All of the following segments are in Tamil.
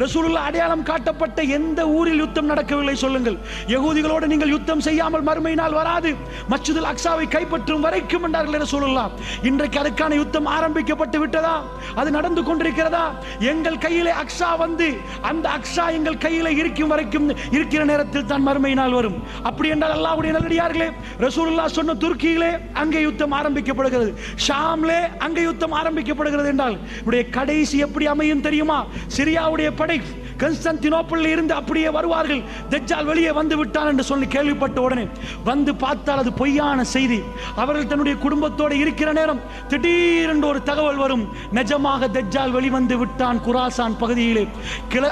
ரசூலுல்லாஹ் அடையாளம் காட்டப்பட்ட எந்த ஊரில் யுத்தம் நடக்கவில்லை சொல்லுங்கள். யகூதிகளோடு நீங்கள் யுத்தம் செய்யாமல் மறுமை நாள் வராது, மஸ்ஜிதுல் அக்ஸாவை கைப்பற்றும் வரைக்கும் என்றார்கள் ரசூலுல்லாஹ். இன்றைக்கு அதுக்கான யுத்தம் ஆரம்பிக்கப்பட்டு விட்டதா? அது நடந்து கொண்டிருக்கிறதா? எங்கள் கையிலே அக்ஸா வந்து அந்த அக்ஸா எங்கள் கையிலே இருக்கும் வரைக்கும் இருக்கிற நேரத்தில் தான் மறுமை நாள் வரும். அப்படி என்றால் அல்லாஹ்வுடைய நல்லடியார்களே, ரசூலுல்லாஹ் சொன்ன துருக்கியிலே அங்கே யுத்தம் ஆரம்பிக்கப்படுகிறது, ஷாம்லே அங்கே யுத்தம் ஆரம்பிக்கப்படுகிறது என்றால் இவருடைய கடைசி எப்படி அமையும் தெரியுமா? சிரியாவுடைய படை கன்ஸ்டான்டினோப்பிளில் இருந்து அப்படியே வருவார்கள். தஜ்ஜால் வெளியே வந்து விட்டான் என்று சொல்லி கேள்விப்பட்ட உடனே வந்து பார்த்தால் அது பொய்யான செய்தி. அவர்கள் தன்னுடைய குடும்பத்தோடு இருக்கிற நேரம் திடீரென்று ஒரு தகவல் வரும், நிஜமாக தஜ்ஜால் வெளிவந்து விட்டான் குராசான் பகுதியிலே.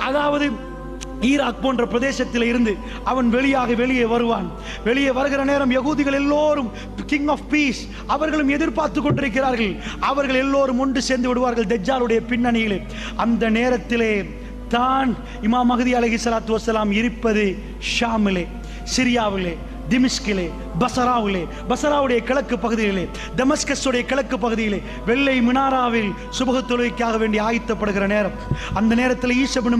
அதாவது ஈராக் போன்ற பிரதேசத்தில் இருந்து அவன் வெளியே வருவான். வெளியே வருகிற நேரம் யகூதிகள் எல்லோரும் கிங் ஆஃப் பீஸ் அவர்களும் எதிர்பார்த்து கொண்டிருக்கிறார்கள். அவர்கள் எல்லோரும் ஒன்று சேர்ந்து விடுவார்கள் தஜ்ஜாலுடைய பின்னணியிலே. அந்த நேரத்திலே தான் இமாம் மஹ்தி அலைஹிஸ்ஸலாத்து வஸ்ஸலாம் இருப்பது ஷாமிலே, சிரியாவிலே, திமிஷ்கிலே, பசராவிலே, பசராவுடைய கிழக்கு பகுதியிலே, டமஸ்கஸுடைய கிழக்கு பகுதியிலே வெள்ளை மினாராவில் சுபஹ் தொழுகைக்காக வேண்டி ஆயத்தப்படுகிற நேரம். அந்த நேரத்தில் ஈசா இப்னு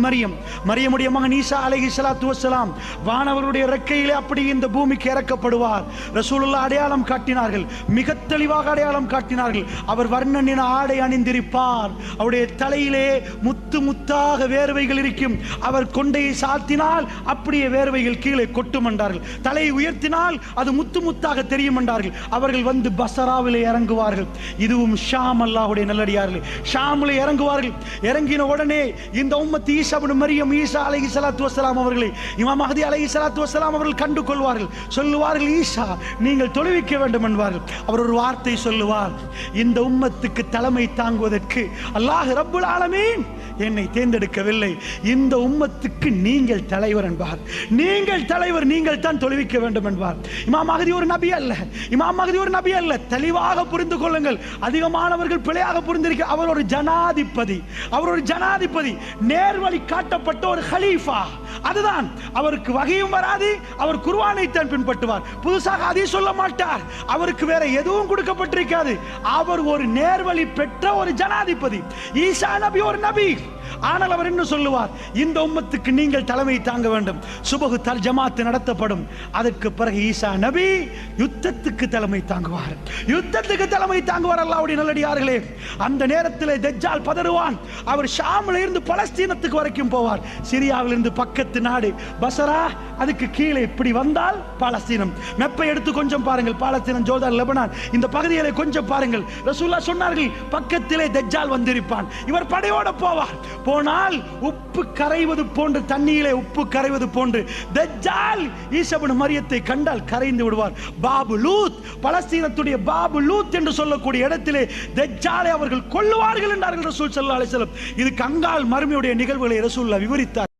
மரியமுடைய மகன் ஈசா அலைஹிஸ்ஸலாத்து வஸ்ஸலாம் வானவருடைய ரெக்கையிலே அப்படி இந்த பூமிக்கு இறக்கப்படுவார். ரசூலுல்லாஹ் அடையாளம் காட்டினார்கள், மிக தெளிவாக அடையாளம் காட்டினார்கள். அவர் வர்ணனின ஆடை அணிந்திருப்பார், அவருடைய தலையிலே முத்து முத்தாக வேர்வைகள் இருக்கும். அவர் கொண்டையை சாத்தினால் அப்படியே வேர்வைகள் கீழே கொட்டும் என்றார்கள். தலையை உயர்த்தினால் அது முத்து முத்தாக தெரியும் என்றார்கள். அவர்கள் வந்து பசராவிலே இறங்குவார்கள். இதுவும் ஷாம், அல்லாஹ்வுடைய நல்லடியார்களே, ஷாமிலே இறங்குவார்கள். இறங்கின உடனே இந்த உம்மத் ஈசா இப்னு மரியம், ஈசா அலைஹிஸ்ஸலாத்து வஸ்ஸலாம் அவர்களை இமாம் மஹ்தி அலைஹிஸ்ஸலாத்து வஸ்ஸலாம் அவர்கள் கண்டு கொள்வார்கள். சொல்லுவார்கள், ஈசா நீங்கள் தொழுவிக்க வேண்டும் என்பார்கள். அவர் ஒரு வார்த்தை சொல்லுவார், இந்த உம்மத்துக்கு தலைமை தாங்குவதற்கு அல்லாஹ் ரப்புல் ஆலமீன் என்னை தேர்ந்தெடுக்கவில்லை, இந்த உம்மத்துக்கு நீங்கள் தலைவர் என்பார். நீங்கள் தலைவர், நீங்கள் தான் தொழுவிக்க வேண்டும் என்பார். இமாம் மஹ்தி ஒரு நபி அல்ல, இமாம் மஹ்தி ஒரு நபி அல்ல. தெளிவாக புரிந்து கொள்ளுங்கள். அதிகமானவர்கள் பிழையாக புரிந்திருக்க. அவர் ஒரு ஜனாதிபதி, அவர் ஒரு ஜனாதிபதி, நேர்வழி காட்டப்பட்ட ஒரு ஹலீஃபா. அதுதான், அவருக்கு வகையும் வராது, அவர் குர்ஆனை தான் பின்பற்றுவார், புதுசாக ஹதீஸ் சொல்ல மாட்டார், அவருக்கு வேற எதுவும் கொடுக்கப்பட்டிருக்காது. அவர் ஒரு நேர்வழி பெற்ற ஒரு ஜனாதிபதி. ஈசா நபி ஒரு நபி, ஆனால் அவர் என்ன சொல்லுவார், இந்த உம்மத்துக்கு நீங்கள் தலைமை தாங்க வேண்டும். சுபஹ் ஜமாத் நடத்தப்படும். அதற்கு பிறகு ஈசா நபி யுத்தத்துக்கு தலைமை தாங்குவார், யுத்தத்துக்கு தலைமை தாங்குவார். அல்லாஹ்வுடைய நல்லடியார்களே, அந்த நேரத்தில் தஜ்ஜால் பதறுவான். அவர் ஷாமில் இருந்து பலஸ்தீனத்துக்கு வரைக்கும் போவார். சிரியாவில் இருந்து பக்கத்து நாடு பசரா, அதுக்கு கீழே இப்படி வந்தால் பாலஸ்தீனம். மெப்பை எடுத்து கொஞ்சம் பாருங்கள், பாலஸ்தீனம், ஜோர்தான், லெபனான் இந்த பகுதிகளை கொஞ்சம் பாருங்கள். ரசூலுல்லாஹ் சொன்னார்கள், பக்கத்திலே தஜ்ஜால் வந்திருப்பான், இவர் படையோட போவார். போனால் உப்பு கரைவது போன்று, தண்ணீரிலே உப்பு கரைவது போன்று தஜ்ஜால் ஈசா இப்னு மரியத்தை கண்டால் கரைந்து விடுவார். பாபு லூத், பலஸ்தீனத்துடைய பாபு லூத் என்று சொல்லக்கூடிய இடத்திலே தஜ்ஜாலை அவர்கள் கொல்லுவார்கள் என்றார்கள் ரசூல் ஸல்லல்லாஹு அலைஹி வஸல்லம். இதுக்கு அங்கால் மறுமையுடைய நிகழ்வுகளை ரசூலுல்லாஹ் விவரித்தார்.